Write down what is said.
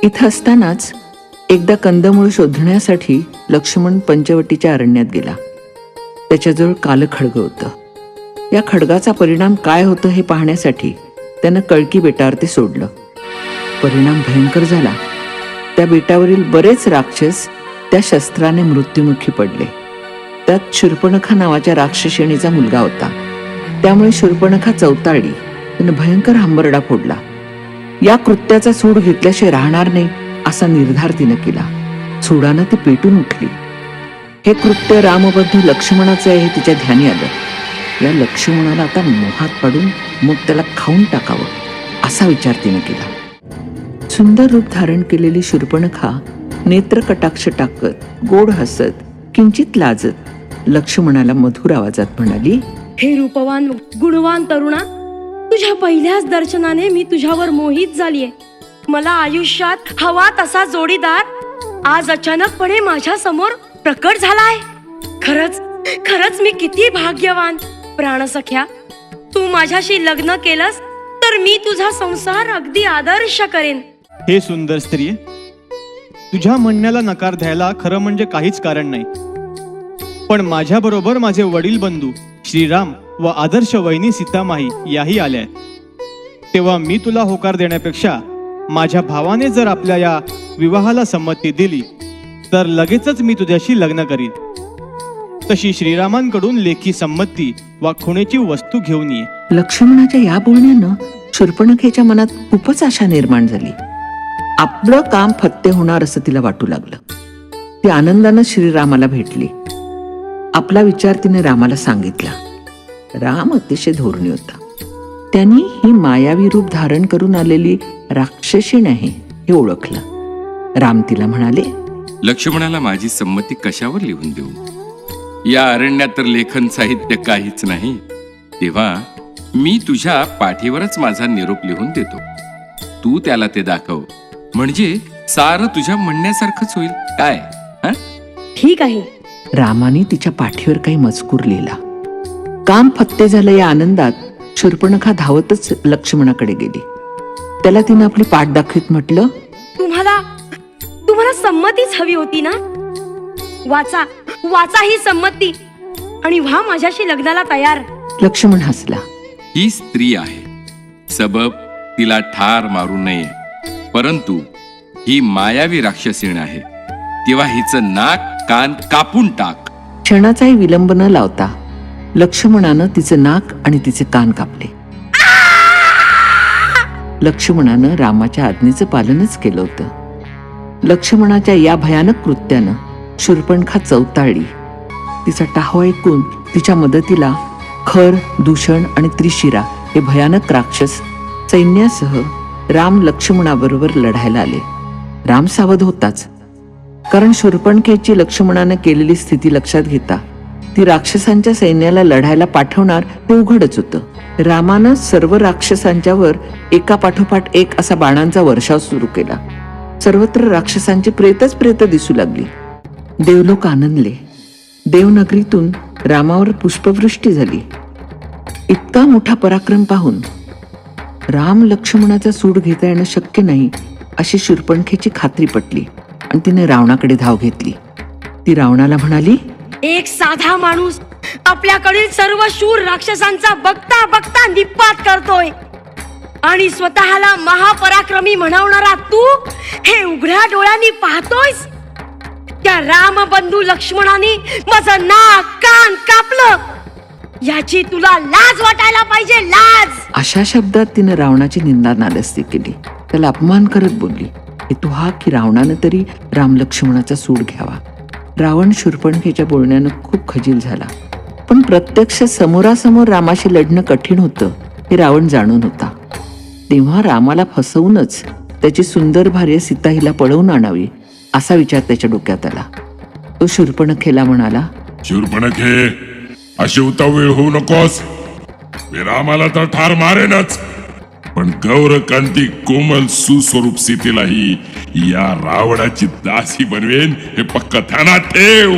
इथं असतानाच एकदा कंदमूळ शोधण्यासाठी लक्ष्मण पंचवटीच्या अरण्यात गेला. त्याच्याजवळ कालखड्ग होतं. या खड्गाचा परिणाम काय होतं हे पाहण्यासाठी त्यानं कळकी बेटावर ते सोडलं. परिणाम भयंकर झाला. त्या बेटावरील बरेच राक्षस त्या शस्त्राने मृत्युमुखी पडले. त्यात शूर्पणखा नावाच्या राक्षसिणीचा मुलगा होता. त्यामुळे शूर्पणखा चवताळली. त्यानं भयंकर हंबरडा फोडला. या कृत्याचा सूड घेतल्याशिवाय राहणार नाही असा निर्धार तिनं केला. सूडानं ती पेटून उठली. हे कृत्य रामबंधू लक्ष्मणाचे आहे हे तिच्या ध्यानी आलं. या लक्ष्मणाला आता मोहात पडून मग त्याला खाऊन टाकावं असा विचार तिनं केला. सुंदर रूप धारण केलेली शूर्पणखा नेत्र कटाक्ष टाकत, गोड हसत, किंचित लाजत लक्ष्मणाला मधुर आवाजात म्हणाली, हे रूपवान गुणवान तरुणा, तुझ्या पहिल्याच दर्शनाने मी तुझ्यावर मोहित झालीये. मला आयुष्यात हवा तसा जोडीदार आज अचानकपणे माझ्या समोर प्रकट झालाय. खरंच खरंच मी किती भाग्यवान. प्राणसख्या, तू माझ्याशी लग्न केलंस तर मी तुझा संसार अगदी आदर्श करेन. हे सुंदर स्त्री, तुझ्या म्हणण्याला नकार द्यायला खरं म्हणजे काहीच कारण नाही. पण माझ्या बरोबर माझे वडील बंधू श्रीराम व आदर्श वहिनी सीतामाई याही आल्या आहेत. तेव्हा मी तुला होकार देण्यापेक्षा माझ्या भावाने जर आपल्या या विवाहाला संमती दिली तर लगेचच मी तुझ्याशी लग्न करीन. तशी श्रीरामांकडून लेखी संमती वा खुणेची वस्तू घेऊन ये. लक्ष्मणाच्या या बोलण्यानं शूर्पणखेच्या मनात खूपच आशा निर्माण झाली. आपलं काम फत्ते होणार असं तिला वाटू लागलं. ती आनंदानं श्रीरामाला भेटली. आपला विचार तिने रामाला सांगितला. राम अतिशय धोरणी होता. त्यांनी ही मायावी रूप धारण करून आलेली राक्षसीण आहे हे ओळखलं. राम तिला म्हणाले, लक्ष्मणाला माझी संमती कशावर लिहून देऊ? या अरण्यात तर लेखन साहित्य काहीच नाही. तेव्हा मी तुझ्या पाठीवरच माझा निरोप लिहून देतो. तू त्याला ते दाखव, म्हणजे सारं तुझ्या म्हणण्यासारखंच होईल. काय? ठीक आहे. रामाने तिच्या पाठीवर काही मजकूर लिहिला. काम फत्ते झालं या आनंदात शूर्पणखा धावतच लक्ष्मणाकडे गेली. त्याला तिनं आपली पाठ दाखवीत म्हटलं, तुम्हाला संमतीच हवी होती ना? वाचा वाचा ही संमती आणि व्हा माझ्याशी लग्नाला तयार. लक्ष्मण हसला. ही स्त्री आहे, सबब तिला ठार मारू नये. परंतु ही मायावी राक्षसीण आहे, तेव्हा हिचं नाक कान कापून टाक. क्षणाचाही विलंब न लावता लक्ष्मणानं तिचं नाक आणि तिचे कान कापले. लक्ष्मणानं रामाच्या आज्ञेचं पालनच केलं होतं. लक्ष्मणाच्या या भयानक कृत्यानं शूर्पणखा चवताळली. तिचा टाहो ऐकून तिच्या मदतीला खर, दूषण आणि त्रिशिरा हे भयानक राक्षस सैन्यासह राम लक्ष्मणाबरोबर लढायला आले. राम सावध होताच, कारण शूर्पणखेची लक्ष्मणानं केलेली स्थिती लक्षात घेता ती राक्षसांच्या सैन्याला लढायला पाठवणार हे उघडच होतं. रामानं सर्व राक्षसांच्यावर एका पाठोपाठ एक असा बाणांचा वर्षाव सुरू केला. सर्वत्र राक्षसांची प्रेत दिसू लागली. देवलोक आनंदले. देवनगरीतून रामावर पुष्पवृष्टी झाली. इतका मोठा पराक्रम पाहून राम लक्ष्मणाचा सूड घेता येणं शक्य नाही अशी शूर्पणखेची खात्री पटली आणि तिने रावणाकडे धाव घेतली. ती रावणाला म्हणाली, एक साधा माणूस आपल्याकडील सर्व शूर राक्षसांचा बघता बघता निपात करतोय आणि स्वतःला महापराक्रमी म्हणवणारा तू हे उघड्या डोळ्यांनी पाहतोयस. त्या रामबंधू लक्ष्मणाने माझं नाक कान कापलं, याची तुला लाज वाटायला पाहिजे, लाज. अशा शब्दात तिनं रावणाची निंदा नालस्ती केली. त्याला अपमान करत बोलली, हेतू हा की रावणानं तरी राम लक्ष्मणाचा सूड घ्यावा. रावण शूर्पणखेच्या बोलण्यानं खूप खजील झाला. पण प्रत्यक्ष समोरासमोर रामाशी लढणं कठीण होतं हे रावण जाणून होता. तेव्हा रामाला फसवूनच त्याची सुंदर भार्या सीता हिला पळवून आणावी असा विचार त्याच्या डोक्यात आला. तो शूर्पणखेला म्हणाला, शूर्पणखे, अशी उतावीळ होऊ नकोस. मी रामाला तर ठार मारेनच, पण गौरकांती कोमल सुस्वरूप सीतेलाही या रावणाची दासी बनवेन हे पक्क ध्यानात ठेव.